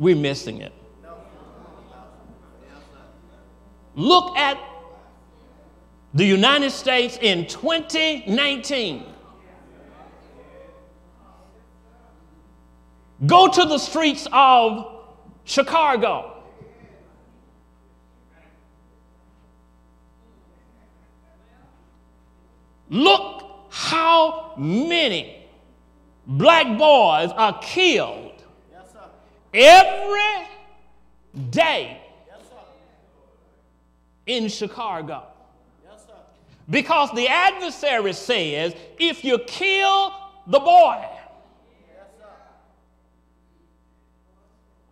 we're missing it. Look at the United States in 2019. Go to the streets of Chicago. Look how many black boys are killed every day in Chicago. Because the adversary says, if you kill the boy,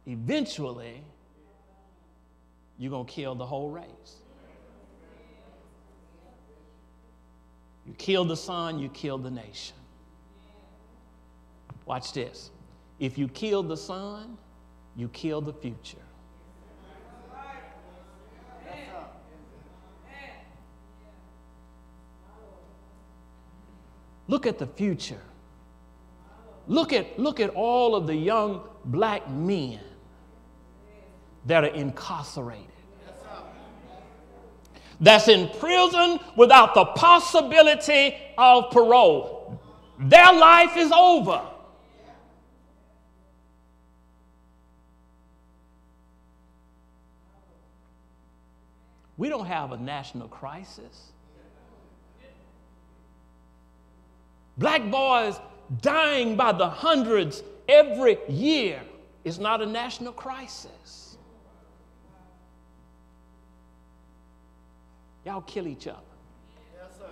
eventually you're going to kill the whole race. You kill the son, you kill the nation. Watch this. If you kill the son, you kill the future. Look at the future. Look at all of the young black men that are incarcerated, that's in prison without the possibility of parole. Their life is over. We don't have a national crisis. Black boys dying by the hundreds every year is not a national crisis. Y'all kill each other. Yes, sir.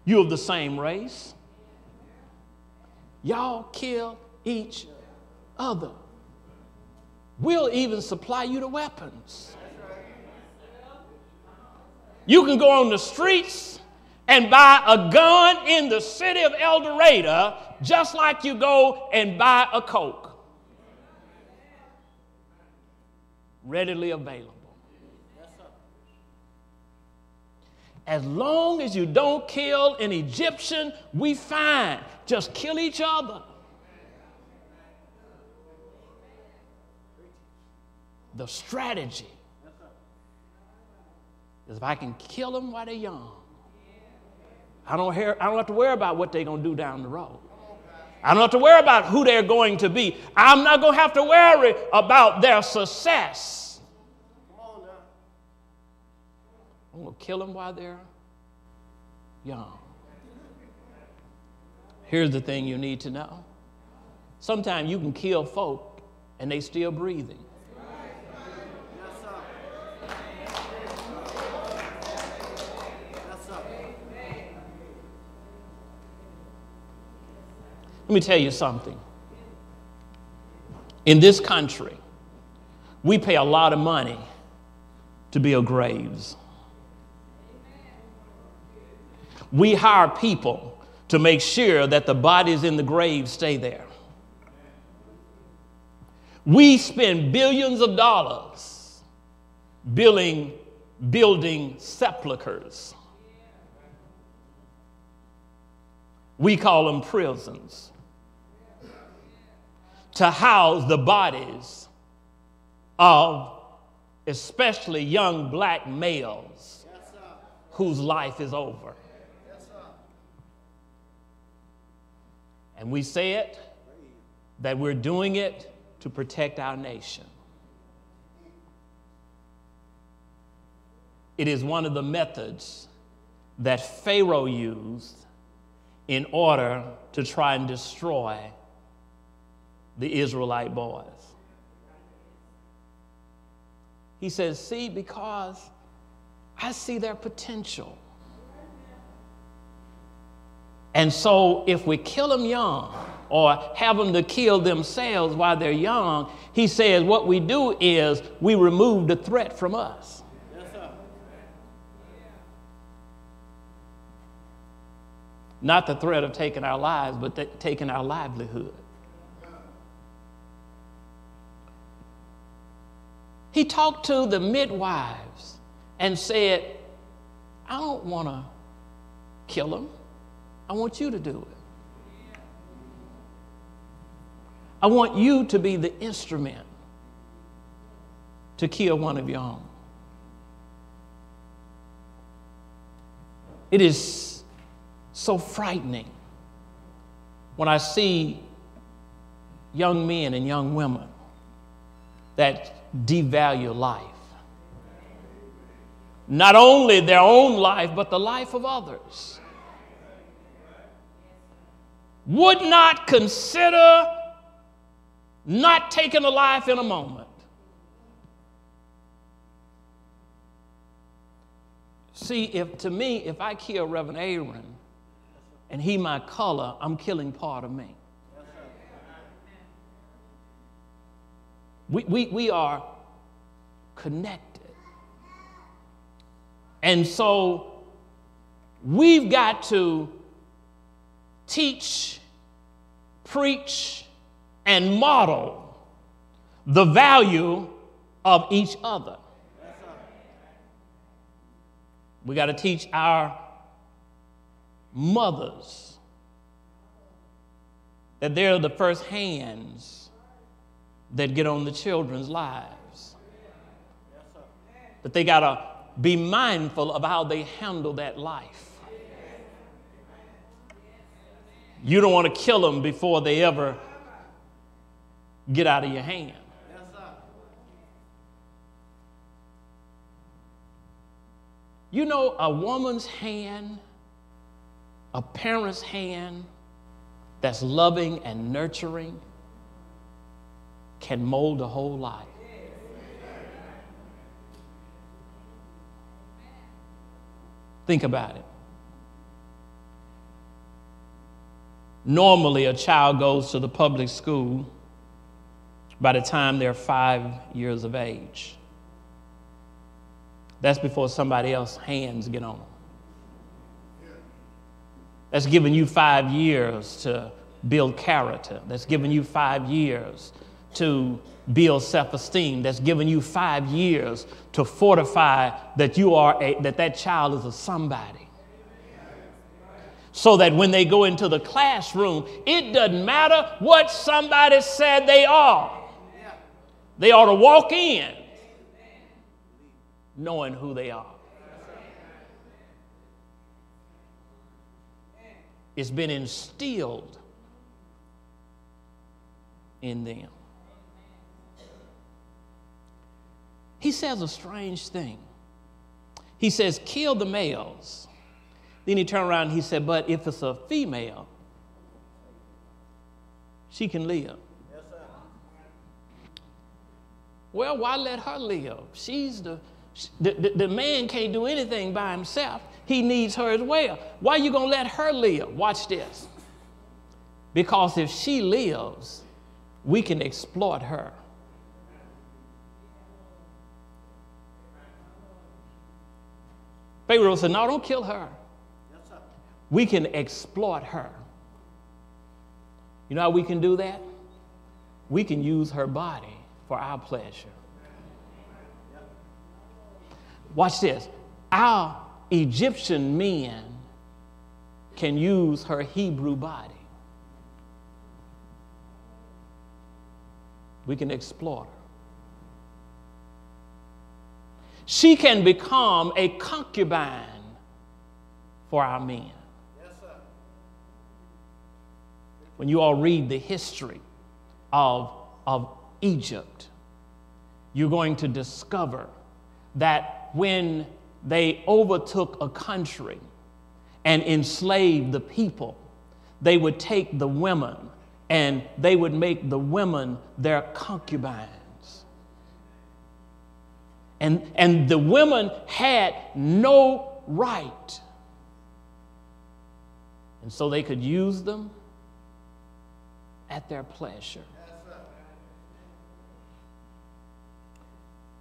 You're of the same race. Y'all kill each other. We'll even supply you the weapons. You can go on the streets and buy a gun in the city of El Dorado just like you go and buy a Coke. Readily available. As long as you don't kill an Egyptian, we fine. Just kill each other. The strategy is if I can kill them while they're young, I don't have to worry about what they're going to do down the road. I don't have to worry about who they're going to be. I'm not going to have to worry about their success. I'm going to kill them while they're young. Here's the thing you need to know. Sometimes you can kill folk and they still breathing. Let me tell you something. In this country, we pay a lot of money to build graves. We hire people to make sure that the bodies in the grave stay there. We spend billions of dollars building sepulchres. We call them prisons, to house the bodies of especially young black males whose life is over. And we say it that we're doing it to protect our nation. It is one of the methods that Pharaoh used in order to try and destroy the Israelite boys. He says, see, because I see their potential. And so if we kill them young or have them to kill themselves while they're young, he says what we do is we remove the threat from us. Yes, sir. Not the threat of taking our lives, but taking our livelihood. He talked to the midwives and said, I don't want to kill them. I want you to do it. I want you to be the instrument to kill one of your own. It is so frightening when I see young men and young women that devalue life. Not only their own life, but the life of others. Would not consider not taking a life in a moment. See, if I kill Reverend Aaron and he my color, I'm killing part of me. We are connected. And so we've got to teach, preach, and model the value of each other. We got to teach our mothers that they're the first hands that get on the children's lives. That they got to be mindful of how they handle that life. You don't want to kill them before they ever get out of your hand. You know, a woman's hand, a parent's hand that's loving and nurturing can mold a whole life. Think about it. Normally, a child goes to the public school by the time they're 5 years of age. That's before somebody else's hands get on them. That's giving you 5 years to build character. That's giving you 5 years to build self-esteem. That's giving you 5 years to fortify that you are that child is a somebody. So that when they go into the classroom, it doesn't matter what somebody said they are. They ought to walk in knowing who they are. It's been instilled in them. He says a strange thing. He says, kill the males. Then he turned around and he said, but if it's a female, she can live. Yes, sir. Well, why let her live? She's the man can't do anything by himself. He needs her as well. Why are you going to let her live? Watch this. Because if she lives, we can exploit her. Pharaoh said, no, don't kill her. We can exploit her. You know how we can do that? We can use her body for our pleasure. Watch this. Our Egyptian men can use her Hebrew body. We can exploit her. She can become a concubine for our men. Yes, sir. When you all read the history of Egypt, you're going to discover that when they overtook a country and enslaved the people, they would take the women and they would make the women their concubines. And the women had no right. And so they could use them at their pleasure.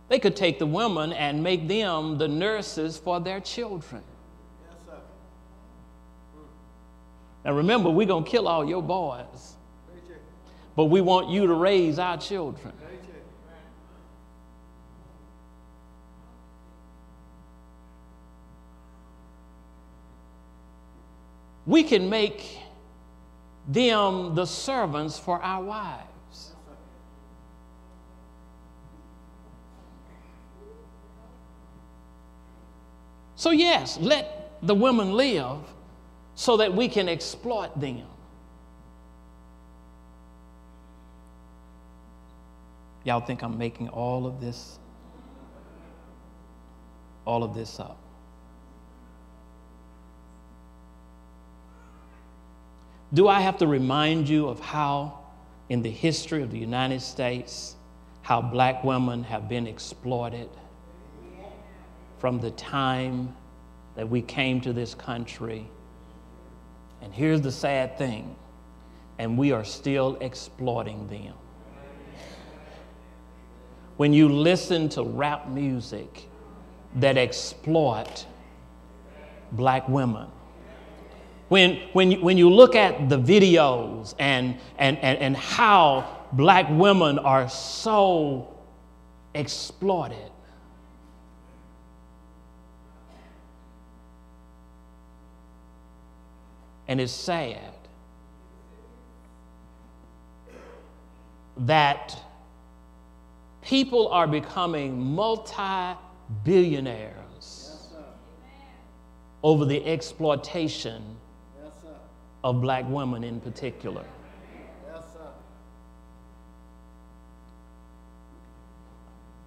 They could take the women and make them the nurses for their children. Yes, sir. Now remember, we're going to kill all your boys, but we want you to raise our children. We can make them the servants for our wives. So yes, let the women live so that we can exploit them. Y'all think I'm making all of this up? Do I have to remind you of how in the history of the United States, how black women have been exploited from the time that we came to this country? And here's the sad thing, and we are still exploiting them. When you listen to rap music that exploit black women, when you look at the videos and how black women are so exploited, and it's sad that people are becoming multi-billionaires over the exploitation of black women in particular.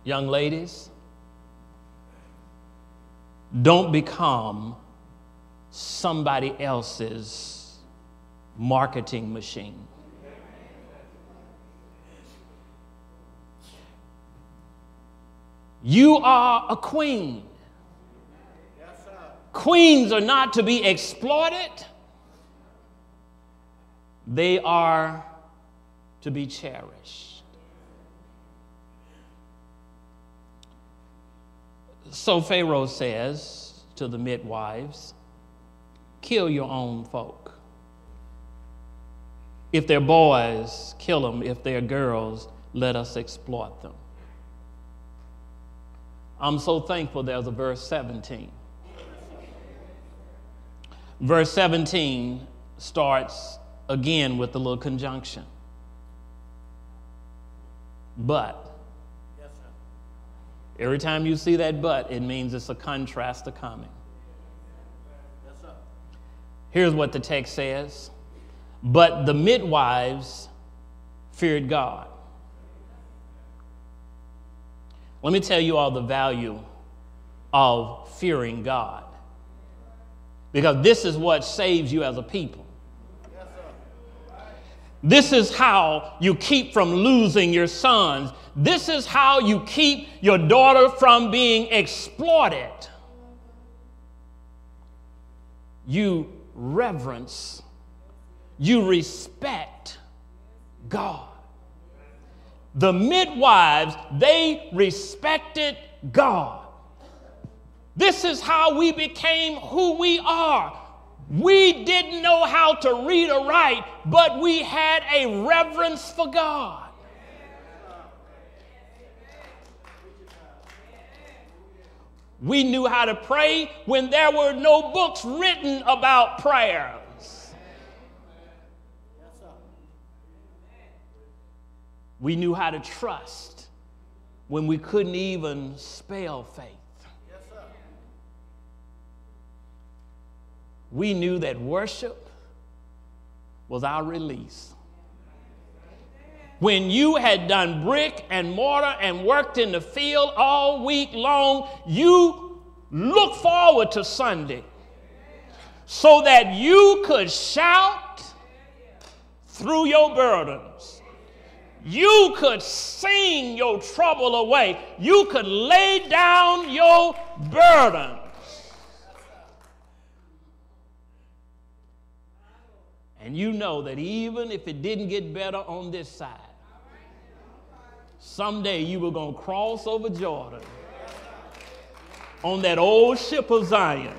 Young ladies, don't become somebody else's marketing machine. You are a queen. Queens are not to be exploited. They are to be cherished. So Pharaoh says to the midwives, kill your own folk. If they're boys, kill them. If they're girls, let us exploit them. I'm so thankful there's a verse 17. Verse 17 starts again with the little conjunction. But. Yes, sir. Every time you see that but, it means it's a contrast to coming. Yes, sir. Here's what the text says. But the midwives feared God. Let me tell you all the value of fearing God, because this is what saves you as a people. Yes, sir. This is how you keep from losing your sons. This is how you keep your daughter from being exploited. You reverence, you respect God. The midwives, they respected God. This is how we became who we are. We didn't know how to read or write, but we had a reverence for God. We knew how to pray when there were no books written about prayer. We knew how to trust when we couldn't even spell faith. Yes, sir. We knew that worship was our release. When you had done brick and mortar and worked in the field all week long, you looked forward to Sunday so that you could shout through your burdens. You could sing your trouble away. You could lay down your burdens. And you know that even if it didn't get better on this side, someday you were going to cross over Jordan on that old ship of Zion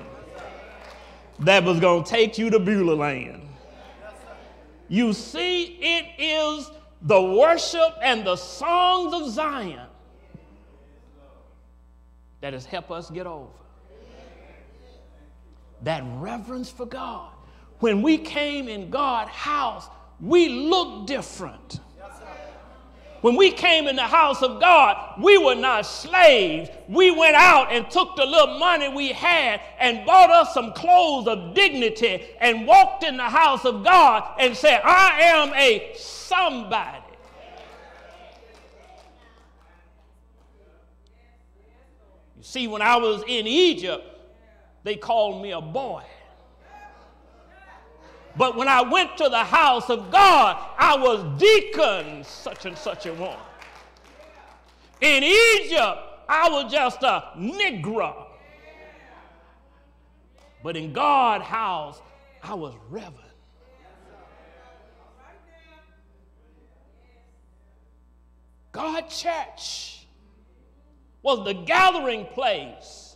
that was going to take you to Beulah land. You see, it is the worship and the songs of Zion that has helped us get over. That reverence for God. When we came in God's house, we looked different. When we came in the house of God, we were not slaves. We went out and took the little money we had and bought us some clothes of dignity and walked in the house of God and said, I am a somebody. You see, when I was in Egypt, they called me a boy. But when I went to the house of God, I was deacon such and such a one. In Egypt, I was just a Negro. But in God's house, I was reverend. God's church was the gathering place